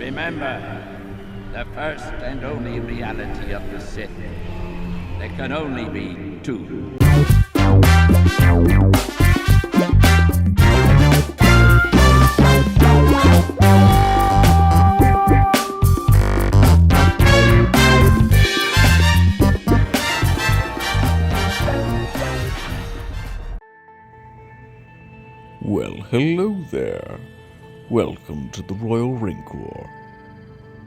Remember, the first and only reality of the Sith. There can only be two. Well, hello there. Welcome to the Royal Rancor.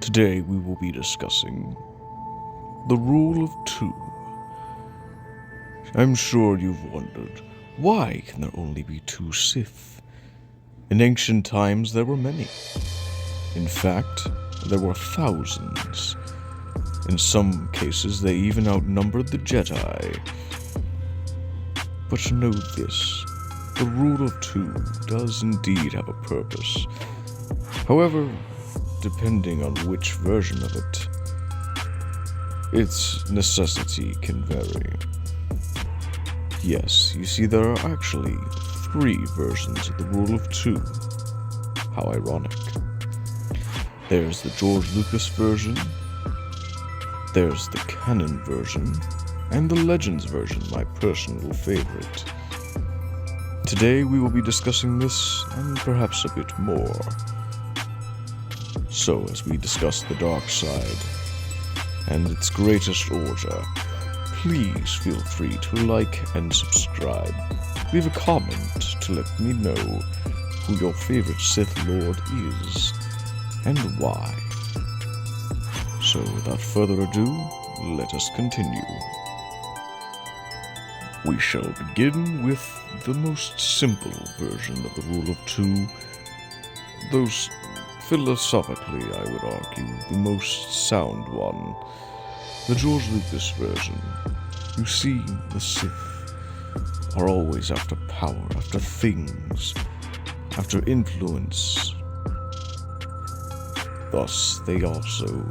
Today we will be discussing the rule of two. I'm sure you've wondered, why can there only be two Sith? In ancient times there were many. In fact, there were thousands. In some cases they even outnumbered the Jedi. But know this. The rule of two does indeed have a purpose. However, depending on which version of it, its necessity can vary. Yes, you see, there are actually 3 versions of the rule of two. How ironic. There's the George Lucas version, there's the canon version, and the Legends version, my personal favorite. Today we will be discussing this, and perhaps a bit more. So, as we discuss the dark side and its greatest order, please feel free to like and subscribe. Leave a comment to let me know who your favorite Sith Lord is, and why. So, without further ado, let us continue. We shall begin with the most simple version of the rule of two, though philosophically, I would argue, the most sound one, the George Lucas version. You see, the Sith are always after power, after things, after influence. Thus, they also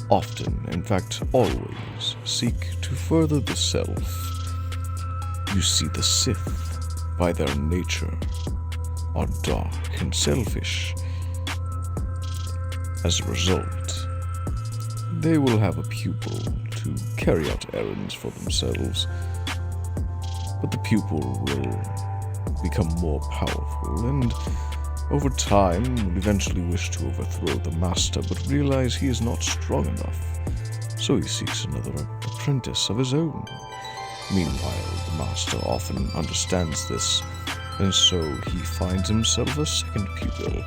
often, in fact always, seek to further the self. You see, the Sith, by their nature, are dark and selfish. As a result, they will have a pupil to carry out errands for themselves, but the pupil will become more powerful and, over time, will eventually wish to overthrow the master, but realize he is not strong enough, so he seeks another apprentice of his own. Meanwhile, the master often understands this, and so he finds himself a second pupil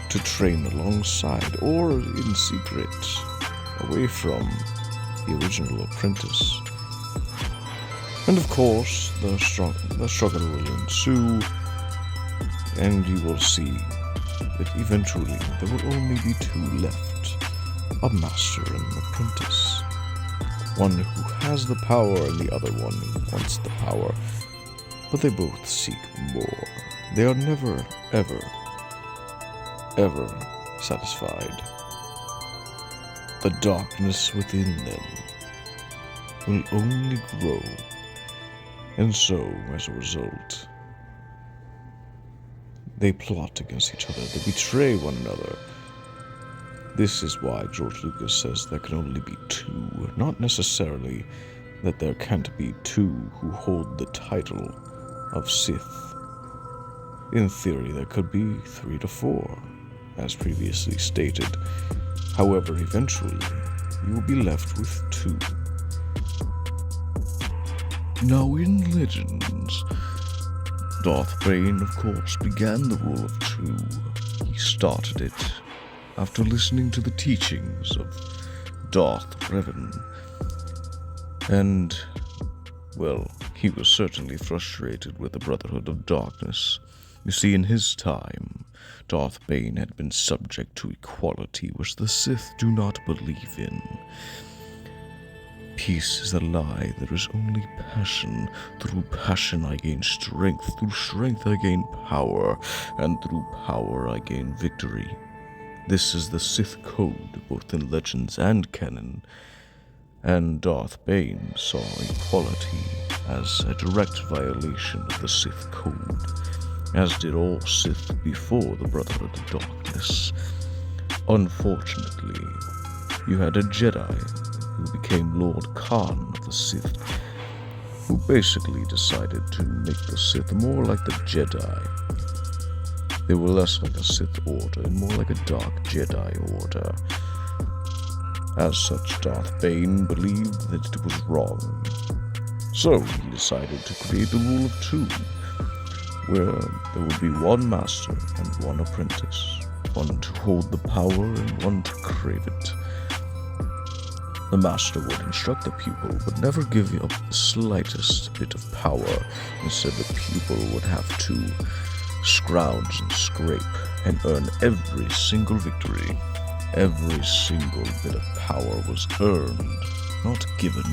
to train alongside, or in secret, away from the original apprentice. And of course, the struggle will ensue, and you will see that eventually there will only be 2 left, a master and an apprentice. One who has the power and the other one who wants the power, but they both seek more. They are never, ever satisfied. The darkness within them will only grow, and so, as a result, they plot against each other, they betray one another. This is why George Lucas says there can only be 2, not necessarily that there can't be 2 who hold the title of Sith. In theory, there could be 3 to 4, as previously stated. However, eventually, you will be left with 2. Now, in Legends, Darth Bane, of course, began the rule of two. He started it after listening to the teachings of Darth Revan. And, well, he was certainly frustrated with the Brotherhood of Darkness. You see, in his time, Darth Bane had been subject to equality, which the Sith do not believe in. Peace is a lie. There is only passion. Through passion I gain strength. Through strength I gain power. And through power I gain victory. This is the Sith code, both in Legends and canon. And Darth Bane saw equality as a direct violation of the Sith code, as did all Sith before the Brotherhood of Darkness. Unfortunately, you had a Jedi who became Lord Khan of the Sith, who basically decided to make the Sith more like the Jedi. They were less like a Sith Order and more like a Dark Jedi Order. As such, Darth Bane believed that it was wrong. So he decided to create the rule of two, where there would be one master and one apprentice, one to hold the power and one to crave it. The master would instruct the pupil, but never give up the slightest bit of power. Instead, the pupil would have to scrounge and scrape and earn every single victory. Every single bit of power was earned, not given.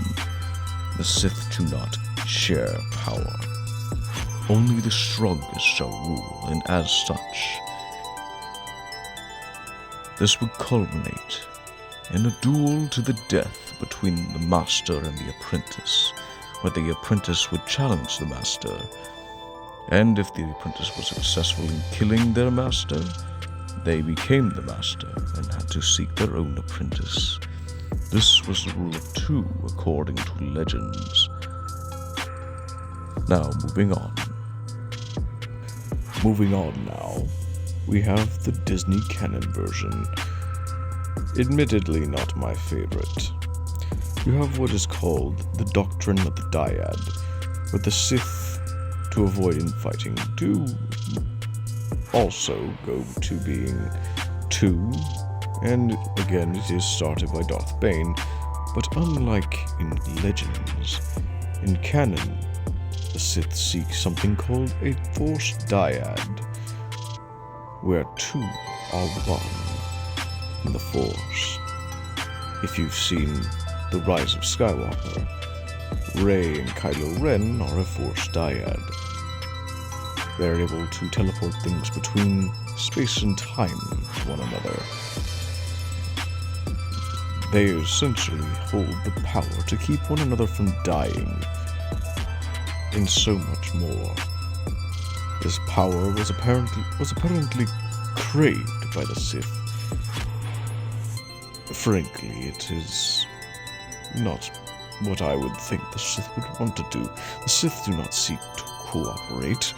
The Sith do not share power. Only the strongest shall rule, and as such, this would culminate in a duel to the death between the master and the apprentice, where the apprentice would challenge the master, and if the apprentice was successful in killing their master, they became the master and had to seek their own apprentice. This was the rule of two, according to legends. Now, moving on. Moving on now, we have the Disney canon version. Admittedly not my favorite. You have what is called the Doctrine of the Dyad, where the Sith, to avoid infighting, do also go to being two, and again it is started by Darth Bane, but unlike in legends, in canon, the Sith seek something called a Force Dyad, where two are one in the Force. If you've seen The Rise of Skywalker, Rey and Kylo Ren are a Force Dyad. They're able to teleport things between space and time with one another. They essentially hold the power to keep one another from dying, and so much more. This power was apparently craved by the Sith. Frankly, it is not what I would think the Sith would want to do. The Sith do not seek to cooperate.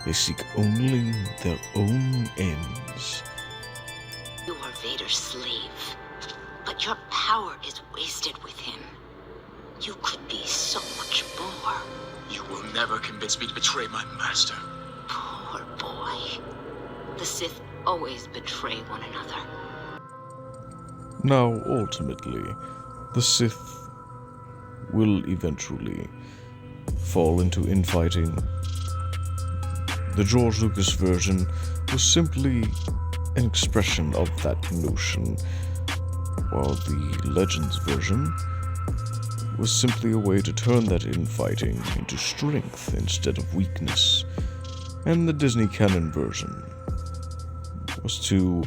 They seek only their own ends. You are Vader's slave, but your power is wasted with him. You could be so much more. You will never convince me to betray my master. Poor boy. The Sith always betray one another. Now, ultimately, the Sith will eventually fall into infighting. The George Lucas version was simply an expression of that notion, while the Legends version was simply a way to turn that infighting into strength instead of weakness, and the Disney canon version was to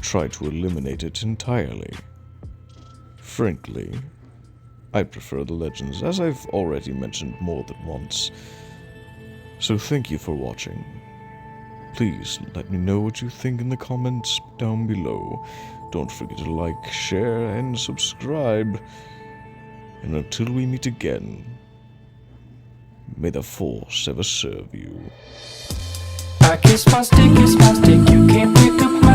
try to eliminate it entirely. Frankly, I prefer the Legends, as I've already mentioned more than once. So thank you for watching. Please let me know what you think in the comments down below. Don't forget to like, share, and subscribe. And until we meet again, may the Force ever serve you. I kiss my stick, you can't pick up my